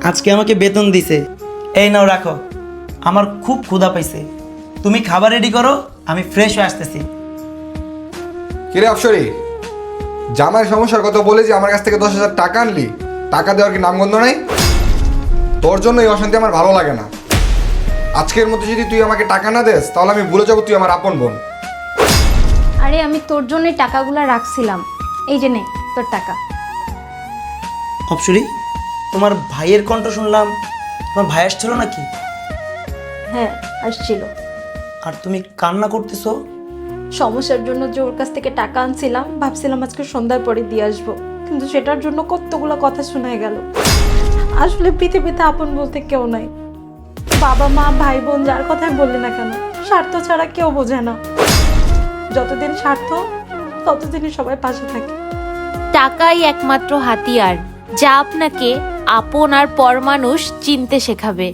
আজকে আমাকে বেতন দিছে। এই নাও রাখো, আমার খুব ক্ষুধা পাইছে। তুমি খাবার রেডি করো, আমি ফ্রেশ হয়ে আসতেছি। কিরে অপসরি, জামাই সমস্যার কথা বলে যে আমার কাছ থেকে 10,000 টাকা আনলি, টাকা দেওয়ার কি নামগন্ধ নাই? তোর জন্য এই অশান্তি আমার ভালো লাগে না। আজকের মতো যদি তুই আমাকে টাকা না দেস তাহলে আমি ভুলে যাবো তুই আমার আপন বোন। আরে আমি তোর জন্যই টাকাগুলো রাখছিলাম, এই যে নে তোর টাকা। অপসরি, তোমার ভাইয়ের কণ্ঠ শুনলাম, তোমার ভাই আসছিল নাকি? হ্যাঁ আসছিল। আর তুমি কান্না করতেছো? সমস্যার জন্য যে ওর কাছ থেকে টাকা আনছিলাম, ভাবছিলাম আজকে সন্ধ্যার পরে দিয়ে আসবো, কিন্তু সেটার জন্য কতগুলো কথা শোনায় গেল। আসলে পৃথিবীতে আপন বলতে কেউ নাই। বাবা মা ভাই বোন যার কথাই বললি না কেন, স্বার্থ ছাড়া কেউ বোঝে না। যতদিন স্বার্থ ততদিনই সবাই পাশে থাকে। টাকাই একমাত্র হাতিয়ার যা আপনাকে আপন আর পর মানুষ চিনতে শেখাবে।